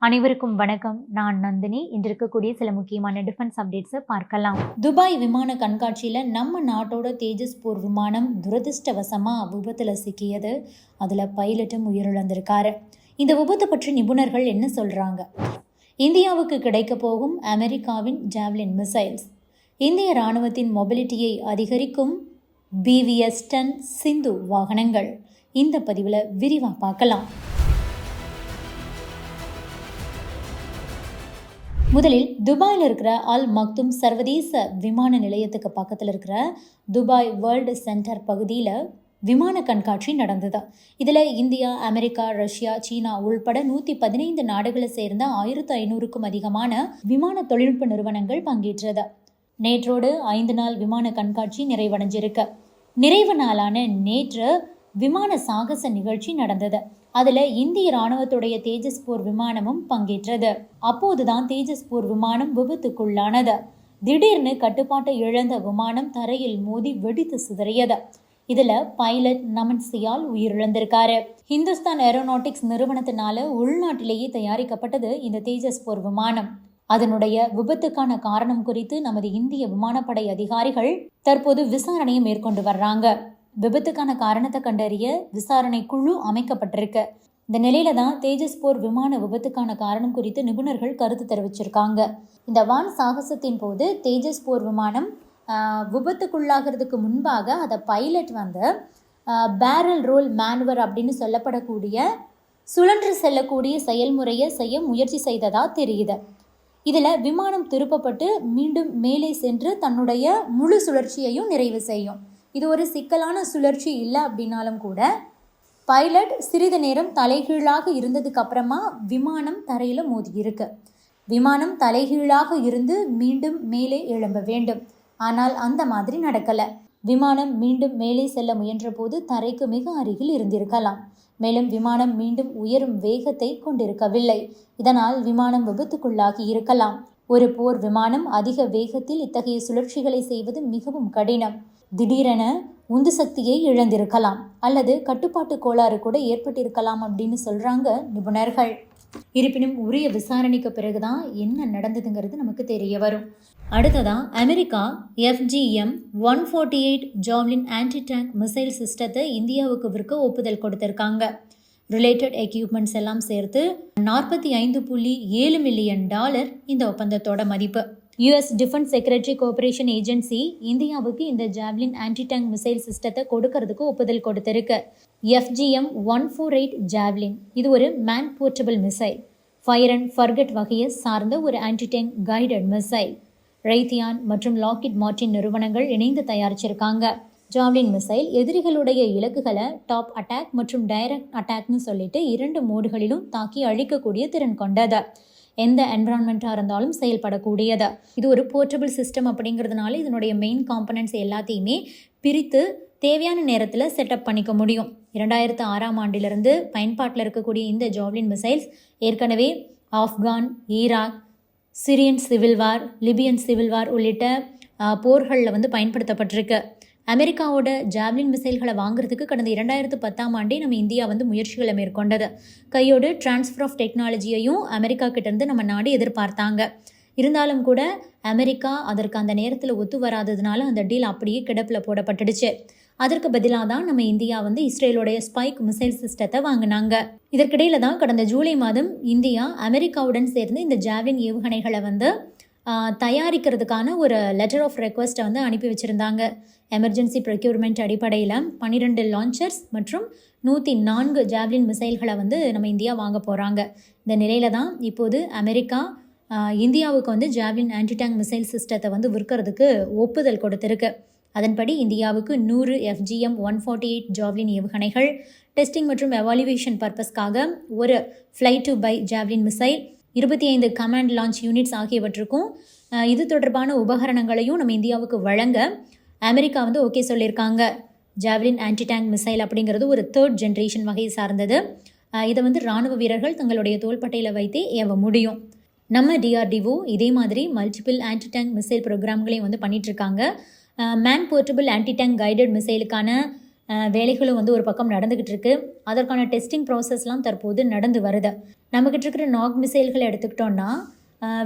அனைவருக்கும் வணக்கம். நான் நந்தினி. இன்று இருக்கக்கூடிய சில முக்கியமான டிஃபென்ஸ் அப்டேட்ஸை பார்க்கலாம். துபாய் விமான கண்காட்சியில் நம்ம நாட்டோட தேஜஸ் போர் விமானம் துரதிருஷ்டவசமாக விபத்தில் சிக்கியது. அதில் பைலட்டும் உயிரிழந்திருக்காரு. இந்த விபத்து பற்றி நிபுணர்கள் என்ன சொல்கிறாங்க? இந்தியாவுக்கு கிடைக்க போகும் அமெரிக்காவின் ஜாவ்லின் மிசைல்ஸ், இந்திய இராணுவத்தின் மொபிலிட்டியை அதிகரிக்கும் BVS-10 சிந்து வாகனங்கள். இந்த பதிவில் விரிவாக பார்க்கலாம். முதலில் துபாயில் இருக்கிற அல் மக்தும் சர்வதேச விமான நிலையத்துக்கு பக்கத்தில் இருக்கிற துபாய் வேர்ல்டு சென்டர் பகுதியில் விமான கண்காட்சி நடந்தது. இதில் இந்தியா, அமெரிக்கா, ரஷ்யா, சீனா உள்பட 115 நாடுகளை சேர்ந்த 1500க்கும் அதிகமான விமான தொழில்நுட்ப நிறுவனங்கள் பங்கேற்றது. நேற்றோடு 5 நாள் விமான கண்காட்சி நிறைவடைஞ்சிருக்கு. நிறைவு நாளான நேற்று விமான சாகச நிகழ்ச்சி நடந்தது. அதில் இந்திய இராணுவத்துடைய தேஜஸ் போர் விமானமும் பங்கேற்றது. அப்போதுதான் தேஜஸ் போர் விமானம் விபத்துக்குள்ளானது. திடீர்னு கட்டுப்பாட்டை இழந்த விமானம் தரையில் மோதி வெடித்து சிதறியது. இதுல பைலட் நமன் சியால் உயிரிழந்திருக்காரு. ஹிந்துஸ்தான் ஏரோநாட்டிக்ஸ் நிறுவனத்தினால உள்நாட்டிலேயே தயாரிக்கப்பட்டது இந்த தேஜஸ் போர் விமானம். அதனுடைய விபத்துக்கான காரணம் குறித்து நமது இந்திய விமானப்படை அதிகாரிகள் தற்போது விசாரணையை மேற்கொண்டு வர்றாங்க. விபத்துக்கான காரணத்தை கண்டறிய விசாரணை குழு அமைக்கப்பட்டிருக்கு. இந்த நிலையில தான் தேஜஸ் போர் விமான விபத்துக்கான காரணம் குறித்து நிபுணர்கள் கருத்து தெரிவிச்சிருக்காங்க. இந்த வான் சாகசத்தின் போது தேஜஸ் போர் விமானம் விபத்துக்குள்ளாகிறதுக்கு முன்பாக அதை பைலட் பேரல் ரோல் மேனுவர் அப்படின்னு சொல்லப்படக்கூடிய சுழன்று செல்லக்கூடிய செயல்முறையை செய்ய முயற்சி செய்ததா தெரியுது. இதில் விமானம் திருப்பப்பட்டு மீண்டும் மேலே சென்று தன்னுடைய முழு சுழற்சியையும் நிறைவு செய்யும். இது ஒரு சிக்கலான சுழற்சி இல்லை அப்படின்னாலும் கூட பைலட் சிறிது நேரம் தலைகீழாக இருந்ததுக்கு அப்புறமா விமானம் தரையில் மோதி இருக்கு. விமானம் தலைகீழாக இருந்து மீண்டும் மேலே எழும்ப வேண்டும். ஆனால் அந்த மாதிரி நடக்கலை. விமானம் மீண்டும் மேலே செல்ல முயன்ற போது தரைக்கு மிக அருகில் இருந்திருக்கலாம். மேலும் விமானம் மீண்டும் உயரும் வேகத்தை கொண்டிருக்கவில்லை. இதனால் விமானம் விபத்துக்குள்ளாகி இருக்கலாம். ஒரு போர் விமானம் அதிக வேகத்தில் இத்தகைய சுழற்சிகளை செய்வது மிகவும் கடினம். திடீரென உந்து சக்தியை இழந்திருக்கலாம் அல்லது கட்டுப்பாட்டு கோளாறு கூட ஏற்பட்டிருக்கலாம் அப்படின்னு சொல்றாங்க நிபுணர்கள். இருப்பினும் உரிய விசாரணைக்கு பிறகுதான் என்ன நடந்ததுங்கிறது நமக்கு தெரிய வரும். அடுத்ததா America FGM-148 javelin anti tank missile சிஸ்டத்தை இந்தியாவுக்கு விற்க ஒப்புதல் கொடுத்திருக்காங்க. ரிலேட்டட் எக்யூப்மெண்ட்ஸ் எல்லாம் சேர்த்து $45.7 மில்லியன் இந்த ஒப்பந்தத்தோட மதிப்பு. US defence secretary cooperation agency இந்தியாவுக்கு இந்த ஜாவ்லின் ஆன்டி டேங்க் மிசைல் சிஸ்டத்தை கொடுக்கறதுக்கு ஒப்புதல் கொடுத்திருக்கு. FGM-148 ஜாவ்லின் இது ஒரு man portable missile, fire and forget வகையை சார்ந்த ஒரு ஆன்டி டேங்க் கைடட் மிசைல். ரைத்தியான் மற்றும் லாக்ஹீட் மார்டின் நிறுவனங்கள் இணைந்து தயாரிச்சிருக்காங்க. ஜாவ்லின் மிசைல் எதிரிகளுடைய இலக்குகளை டாப் அட்டாக் மற்றும் டைரக்ட் அட்டாக்னு சொல்லிட்டு 2 மோடுகளிலும் தாக்கி அழிக்கக்கூடிய திறன் கொண்டது. எந்த என்விரான்மெண்ட்டாக இருந்தாலும் செயல்படக்கூடியது. இது ஒரு போர்ட்டபிள் சிஸ்டம் அப்படிங்கிறதுனால இதனுடைய மெயின் காம்பனன்ட்ஸ் எல்லாத்தையுமே பிரித்து தேவையான நேரத்தில் செட்டப் பண்ணிக்க முடியும். 2006ஆம் ஆண்டிலிருந்து பயன்பாட்டில் இருக்கக்கூடிய இந்த ஜாவ்லின் மிசைல்ஸ் ஏற்கனவே Afghan, Iraq, Syrian civil war, Libyan civil war உள்ளிட்ட போர்களில் பயன்படுத்தப்பட்டிருக்கு. அமெரிக்காவோட ஜாவ்லின் மிசைல்களை வாங்குறதுக்கு கடந்த 2010ஆம் ஆண்டே நம்ம இந்தியா முயற்சிகளை மேற்கொண்டது. கையோடு டிரான்ஸ்ஃபர் ஆஃப் டெக்னாலஜியையும் அமெரிக்கா கிட்டேருந்து நம்ம நாடு எதிர்பார்த்தாங்க. இருந்தாலும் கூட அமெரிக்கா அதற்கு அந்த நேரத்தில் ஒத்து வராததுனால அந்த டீல் அப்படியே கிடப்பில் போடப்பட்டுடுச்சு. அதற்கு பதிலாக தான் நம்ம இந்தியா இஸ்ரேலோடைய ஸ்பைக் மிசைல் சிஸ்டத்தை வாங்கினாங்க. இதற்கிடையில தான் கடந்த ஜூலை மாதம் இந்தியா அமெரிக்காவுடன் சேர்ந்து இந்த ஜாவ்லின் ஏவுகணைகளை தயாரிக்கிறதுக்கான ஒரு லெட்டர் ஆஃப் ரெக்வஸ்ட்டை அனுப்பி வச்சுருந்தாங்க. எமர்ஜென்சி ப்ரொக்யூர்மெண்ட் அடிப்படையில் 12 லான்ச்சர்ஸ் மற்றும் 104 ஜாவ்லின் மிசைல்களை நம்ம இந்தியா வாங்க போகிறாங்க. இந்த நிலையில தான் இப்போது அமெரிக்கா இந்தியாவுக்கு ஜாவ்லின் ஆன்டி டேங்க் மிசைல் சிஸ்டத்தை விற்கிறதுக்கு ஒப்புதல் கொடுத்துருக்கு. அதன்படி இந்தியாவுக்கு 100 FGM-148 ஜாவ்லின் ஏவுகணைகள் டெஸ்டிங் மற்றும் எவாலுவேஷன் பர்பஸ்க்காக ஒரு fly to buy Javelin missile, 25 command launch units ஆகியவற்றுக்கும் இது தொடர்பான உபகரணங்களையும் நம்ம இந்தியாவுக்கு வழங்க அமெரிக்கா ஓகே சொல்லியிருக்காங்க. ஜாவ்லின் ஆன்டி டேங்க் மிசைல் அப்படிங்கிறது ஒரு 3rd ஜென்ரேஷன் வகையை சார்ந்தது. இதை இராணுவ வீரர்கள் தங்களுடைய தோள்பட்டையில் வைத்தே ஏவ முடியும். நம்ம DRDO இதே மாதிரி மல்டிபிள் ஆன்டி டேங்க் மிசைல் ப்ரோக்ராம்களையும் பண்ணிகிட்ருக்காங்க. Man portable anti tank guided மிசைலுக்கான வேலைகளும் வந்து ஒரு பக்கம் நடந்துக்கிட்டு இருக்கு. அதற்கான டெஸ்டிங் ப்ராசஸ்லாம் தற்போது நடந்து வருது. நம்மக்கிட்ட இருக்கிற நாக் மிசைல்களை எடுத்துக்கிட்டோன்னா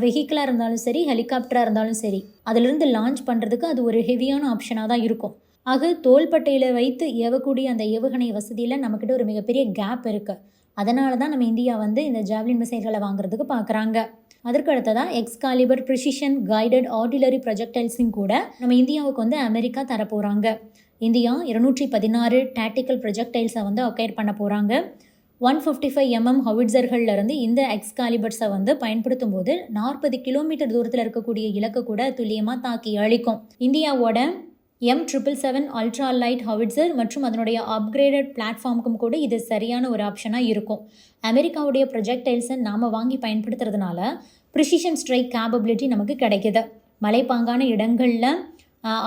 வெஹிக்கிளாக இருந்தாலும் சரி, ஹெலிகாப்டராக இருந்தாலும் சரி, அதிலிருந்து லான்ச் பண்ணுறதுக்கு அது ஒரு ஹெவியான ஆப்ஷனாக தான் இருக்கும். ஆக தோள்பட்டையில் வைத்து ஏவக்கூடிய அந்த ஏவுகணை வசதியில் நம்மக்கிட்ட ஒரு மிகப்பெரிய கேப் இருக்குது. அதனால தான் நம்ம இந்தியா வந்து இந்த ஜாவ்லின் மிசைல்களை வாங்குறதுக்கு பார்க்குறாங்க. அதற்கு அடுத்ததாக எக்ஸ்காலிபர் ப்ரிசிஷன் கைடட் ஆர்டிலரி ப்ரொஜெக்டைல்ஸும் கூட நம்ம இந்தியாவுக்கு வந்து அமெரிக்கா தரப்போகிறாங்க. இந்தியா 216 டாக்டிக்கல் ப்ரொஜெக்டைல்ஸை வந்து அக்வயர் பண்ண போகிறாங்க. 155 mm ஹவிட்சர்களிலிருந்து இந்த எக்ஸ்காலிபர்ஸை வந்து பயன்படுத்தும் போது 40 கிலோமீட்டர் தூரத்தில் இருக்கக்கூடிய இலக்கு கூட துல்லியமாக தாக்கி அழிக்கும். இந்தியாவோட M777 அல்ட்ரா லைட் ஹவிட்சர் மற்றும் அதனுடைய அப்கிரேடட் பிளாட்ஃபார்முக்கும் கூட இது சரியான ஒரு ஆப்ஷனாக இருக்கும். அமெரிக்காவுடைய ப்ரொஜெக்டைல்ஸை நாம் வாங்கி பயன்படுத்துறதுனால ப்ரிசிஷன் ஸ்ட்ரைக் கேப்பபிலிட்டி நமக்கு கிடைக்குது. மலைப்பாங்கான இடங்களில்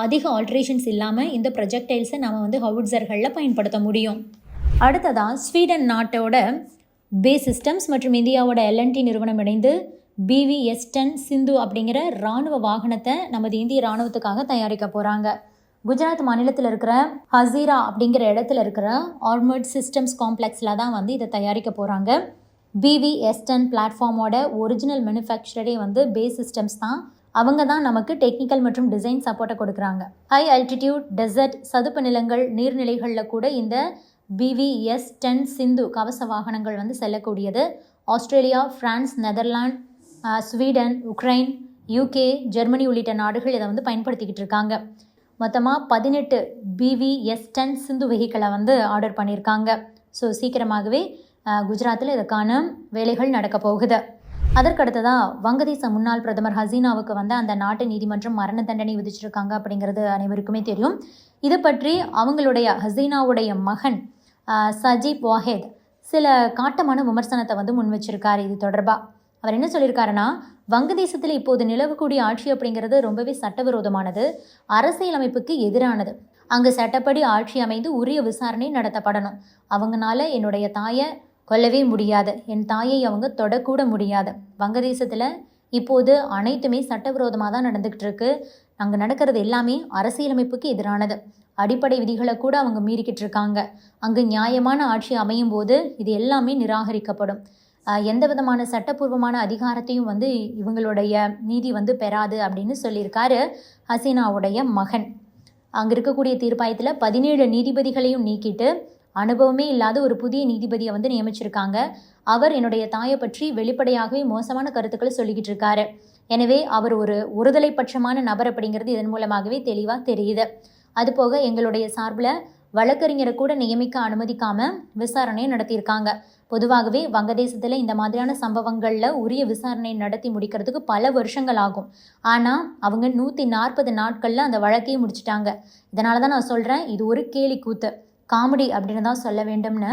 அதிக ஆல்ட்ரேஷன்ஸ் இல்லாமல் இந்த ப்ரொஜெக்டைல்ஸை நாம் வந்து ஹவிட்சர்களில் பயன்படுத்த முடியும். அடுத்ததாக ஸ்வீடன் நாட்டோட பேஸ் சிஸ்டம்ஸ் மற்றும் இந்தியாவோட LNT நிறுவனம் இணைந்து BVS-10 சிந்து அப்படிங்கிற இராணுவ வாகனத்தை நமது இந்திய இராணுவத்துக்காக தயாரிக்க போகிறாங்க. குஜராத் மாநிலத்தில் இருக்கிற ஹசீரா அப்படிங்கிற இடத்துல இருக்கிற ஆர்மர்ட் சிஸ்டம்ஸ் காம்ப்ளெக்ஸில் தான் வந்து இதை தயாரிக்க போகிறாங்க. BVS-10 பிளாட்ஃபார்மோட ஒரிஜினல் மேனுஃபேக்சரே வந்து பேஸ் சிஸ்டம்ஸ் தான். அவங்க தான் நமக்கு டெக்னிக்கல் மற்றும் டிசைன் சப்போர்ட்டை கொடுக்குறாங்க. ஹை ஆல்டிடியூட், டெசர்ட், சதுப்பு நிலங்கள், நீர்நிலைகளில் கூட இந்த BVS-10 சிந்து கவச வாகனங்கள் வந்து செல்லக்கூடியது. Australia, France, Netherlands, Sweden, Ukraine, UK, Germany உள்ளிட்ட நாடுகள் இதை வந்து பயன்படுத்திக்கிட்டு இருக்காங்க. மொத்தமாக 18 BVS-10 சிந்து வெஹிக்கிளை வந்து ஆர்டர் பண்ணியிருக்காங்க. ஸோ சீக்கிரமாகவே குஜராத்தில் இதற்கான வேலைகள் நடக்க போகுது. அதற்கடுத்ததாக வங்கதேச முன்னாள் பிரதமர் ஹசீனாவுக்கு வந்து அந்த நாட்டு நீதிமன்றம் மரண தண்டனை விதிச்சிருக்காங்க அப்படிங்கிறது அனைவருக்குமே தெரியும். இது பற்றி அவங்களுடைய ஹசீனாவுடைய மகன் சஜீப் வாஹேத் சில காட்டமான விமர்சனத்தை வந்து முன் வச்சிருக்காரு. இது தொடர்பாக அவர் என்ன சொல்லியிருக்காருன்னா, வங்கதேசத்தில் இப்போது நிலவக்கூடிய ஆட்சி அப்படிங்கிறது ரொம்பவே சட்டவிரோதமானது, அரசியலமைப்புக்கு எதிரானது. அங்கு சட்டப்படி ஆட்சி அமைந்து உரிய விசாரணை நடத்தப்படணும். அவங்களால என்னுடைய தாயை கொல்லவே முடியாது, என் தாயை அவங்க தொடக்கூட முடியாது. வங்கதேசத்தில் இப்போது அனைத்துமே சட்டவிரோதமாக தான் நடந்துக்கிட்டு இருக்கு. அங்கே நடக்கிறது எல்லாமே அரசியலமைப்புக்கு எதிரானது. அடிப்படை விதிகளை கூட அவங்க மீறிக்கிட்டு இருக்காங்க. அங்கு நியாயமான ஆட்சி அமையும் போது இது எல்லாமே நிராகரிக்கப்படும். எந்த விதமான சட்டப்பூர்வமான அதிகாரத்தையும் வந்து இவங்களுடைய நீதி வந்து பெறாது அப்படின்னு சொல்லியிருக்காரு ஹசீனாவுடைய மகன். அங்கே இருக்கக்கூடிய தீர்ப்பாயத்தில் 17 நீதிபதிகளையும் நீக்கிட்டு அனுபவமே இல்லாத ஒரு புதிய நீதிபதியை வந்து நியமிச்சிருக்காங்க. அவர் என்னுடைய தாயை பற்றி வெளிப்படையாகவே மோசமான கருத்துக்களை சொல்லிக்கிட்டு இருக்காரு. எனவே அவர் ஒரு ஒருதலை பட்சமான நபர் அப்படிங்கிறது இதன் மூலமாகவே தெளிவாக தெரியுது. அதுபோக எங்களுடைய சார்பில் வழக்கறிஞரை கூட நியமிக்க அனுமதிக்காமல் விசாரணையை நடத்தியிருக்காங்க. பொதுவாகவே வங்கதேசத்தில் இந்த மாதிரியான சம்பவங்களில் உரிய விசாரணை நடத்தி முடிக்கிறதுக்கு பல வருஷங்கள் ஆகும். ஆனால் அவங்க 140 நாட்களில் அந்த வழக்கையும் முடிச்சிட்டாங்க. இதனால தான் நான் சொல்கிறேன், இது ஒரு கேலி கூத்து, காமெடி அப்படின்னு தான் சொல்ல வேண்டும்னு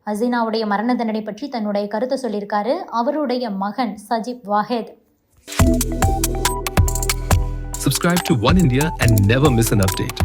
ஹசீனாவுடைய மரண தண்டனை பற்றி தன்னுடைய கருத்தை சொல்லியிருக்காரு அவருடைய மகன் Sajeeb வாஹேத். Subscribe to One India and never miss an update.